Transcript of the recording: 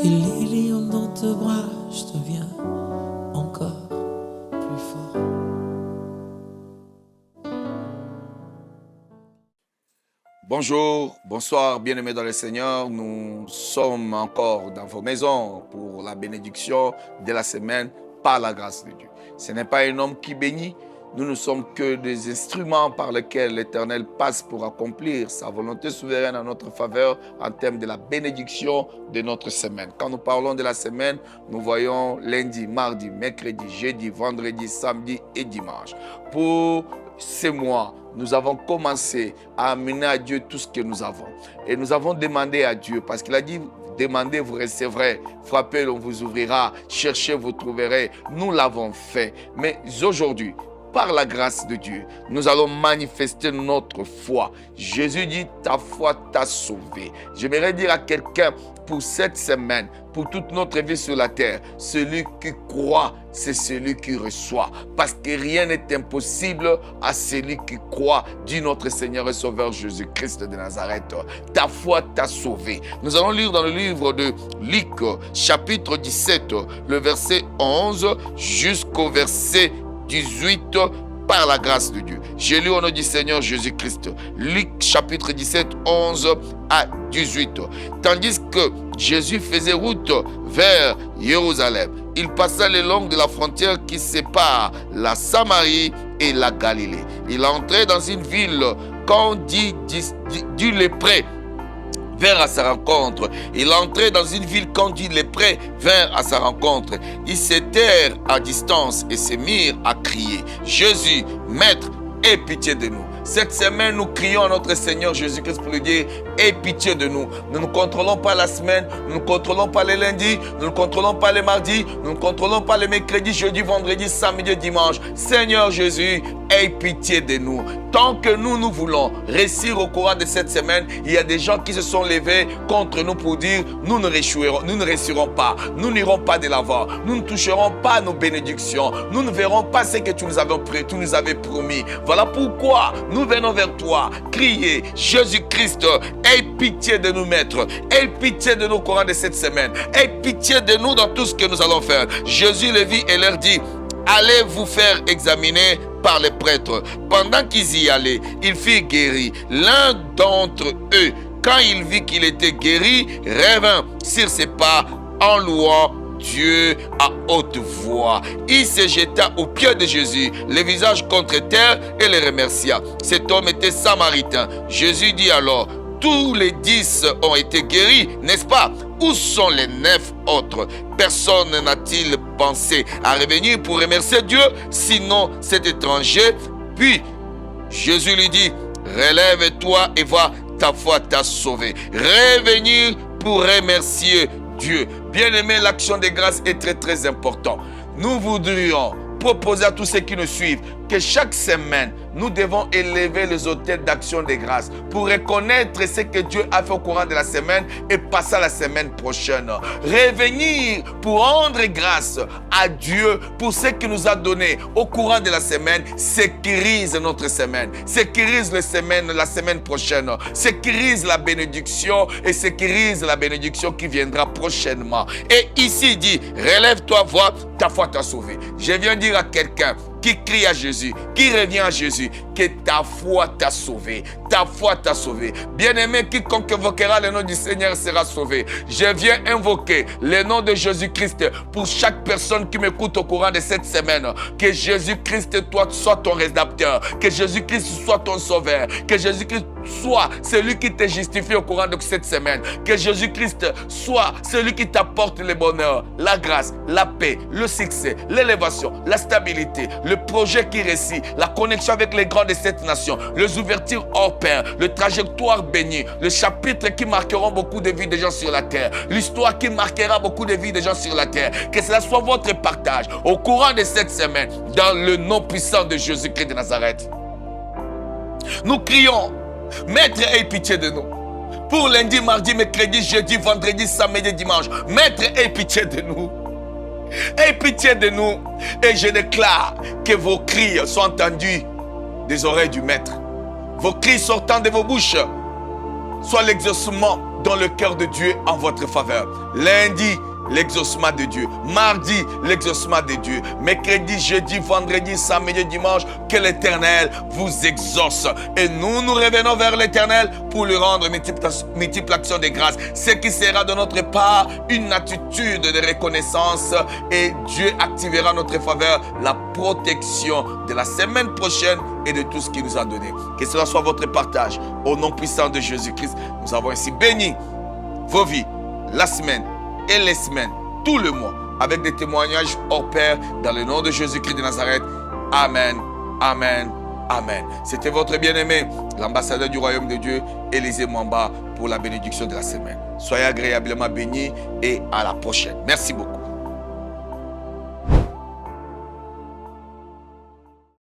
Et les lions dans tes bras, je deviens encore plus fort. Bonjour, bonsoir, bien-aimés dans le Seigneur. Nous sommes encore dans vos maisons pour la bénédiction de la semaine par la grâce de Dieu. Ce n'est pas un homme qui bénit, nous ne sommes que des instruments par lesquels l'Éternel passe pour accomplir sa volonté souveraine en notre faveur en termes de la bénédiction de notre semaine. Quand nous parlons de la semaine, nous voyons lundi, mardi, mercredi, jeudi, vendredi, samedi et dimanche. Pour ces mois, nous avons commencé à amener à Dieu tout ce que nous avons. Et nous avons demandé à Dieu, parce qu'il a dit, demandez, vous recevrez, frappez, on vous ouvrira, cherchez, vous trouverez. Nous l'avons fait. Mais aujourd'hui, par la grâce de Dieu, nous allons manifester notre foi. Jésus dit, ta foi t'a sauvé. J'aimerais dire à quelqu'un, pour cette semaine, pour toute notre vie sur la terre, celui qui croit, c'est celui qui reçoit. Parce que rien n'est impossible à celui qui croit, dit notre Seigneur et Sauveur Jésus-Christ de Nazareth. Ta foi t'a sauvé. Nous allons lire dans le livre de Luc, chapitre 17, le verset 11 jusqu'au verset 18, par la grâce de Dieu. J'ai lu au nom du Seigneur Jésus-Christ. Luc chapitre 17, 11 à 18. Tandis que Jésus faisait route vers Jérusalem, il passa le long de la frontière qui sépare la Samarie et la Galilée. Il entrait dans une ville qu'on dit du lépreux vers à sa rencontre. Il entrait dans une ville qu'on dit lépreux vers à sa rencontre. Ils s'étèrent à distance et se mirent à crier, Jésus, Maître, aie pitié de nous. Cette semaine, nous crions à notre Seigneur Jésus-Christ pour lui dire, aie pitié de nous. Nous ne contrôlons pas la semaine, nous ne contrôlons pas les lundis, nous ne contrôlons pas les mardis, nous ne contrôlons pas les mercredis, jeudi, vendredi, samedi, dimanche. Seigneur Jésus, aie pitié de nous. Tant que nous voulons réussir au courant de cette semaine, il y a des gens qui se sont levés contre nous pour dire, nous ne réussirons pas, nous n'irons pas de l'avant, nous ne toucherons pas nos bénédictions, nous ne verrons pas ce que tu nous avais promis. Voilà pourquoi nous venons vers toi, crier, Jésus-Christ, aie pitié de nous, Maître, aie pitié de nous au courant de cette semaine, aie pitié de nous dans tout ce que nous allons faire. Jésus le vit et leur dit, allez vous faire examiner par les prêtres. Pendant qu'ils y allaient, il fut guéri. L'un d'entre eux, quand il vit qu'il était guéri, revint sur ses pas en louant Dieu à haute voix. Il se jeta aux pieds de Jésus, le visage contre terre, et le remercia. Cet homme était samaritain. Jésus dit alors, tous les 10 ont été guéris, n'est-ce pas? Où sont les 9 autres? Personne n'a-t-il pensé à revenir pour remercier Dieu, sinon cet étranger? Puis Jésus lui dit, relève-toi et vois, ta foi t'a sauvé. Revenir pour remercier Dieu. Bien-aimé, l'action de grâce est très très important. Nous voudrions proposer à tous ceux qui nous suivent que chaque semaine, nous devons élever les autels d'action de grâce pour reconnaître ce que Dieu a fait au courant de la semaine et passer à la semaine prochaine. Revenir pour rendre grâce à Dieu pour ce qu'il nous a donné au courant de la semaine, sécurise notre semaine, sécurise la semaine prochaine, sécurise la bénédiction et sécurise la bénédiction qui viendra prochainement. Et ici il dit, relève-toi, vois, ta foi t'a sauvé. Je viens dire à quelqu'un qui crie à Jésus, qui revient à Jésus, que ta foi t'a sauvé. Ta foi t'a sauvé. Bien-aimé, quiconque invoquera le nom du Seigneur sera sauvé. Je viens invoquer le nom de Jésus-Christ pour chaque personne qui m'écoute au courant de cette semaine. Que Jésus-Christ, toi, soit ton rédempteur. Que Jésus-Christ soit ton sauveur. Que Jésus-Christ soit celui qui te justifie au courant de cette semaine. Que Jésus-Christ soit celui qui t'apporte le bonheur, la grâce, la paix, le succès, l'élévation, la stabilité, le projet qui réussit, la connexion avec les grands de cette nation, les ouvertures hors pair, le trajectoire béni, le chapitre qui marqueront beaucoup de vies des gens sur la terre, l'histoire qui marquera beaucoup de vies des gens sur la terre. Que cela soit votre partage au courant de cette semaine dans le nom puissant de Jésus-Christ de Nazareth. Nous crions, Maître, aie pitié de nous. Pour lundi, mardi, mercredi, jeudi, vendredi, samedi, dimanche. Maître, aie pitié de nous. Aie pitié de nous. Et je déclare que vos cris soient entendus des oreilles du Maître. Vos cris sortant de vos bouches soient l'exaucement dans le cœur de Dieu en votre faveur. Lundi, l'exaucement de Dieu. Mardi, l'exaucement de Dieu. Mercredi, jeudi, vendredi, samedi, dimanche, que l'Éternel vous exauce. Et nous nous revenons vers l'Éternel pour lui rendre multiple action de grâce. Ce qui sera de notre part une attitude de reconnaissance. Et Dieu activera notre faveur la protection de la semaine prochaine et de tout ce qu'il nous a donné. Que cela soit votre partage. Au nom puissant de Jésus-Christ, nous avons ainsi béni vos vies, la semaine et les semaines, tout le mois, avec des témoignages hors pair, dans le nom de Jésus-Christ de Nazareth. Amen, amen, amen. C'était votre bien-aimé, l'ambassadeur du royaume de Dieu, Élisée Mwamba, pour la bénédiction de la semaine. Soyez agréablement bénis et à la prochaine. Merci beaucoup.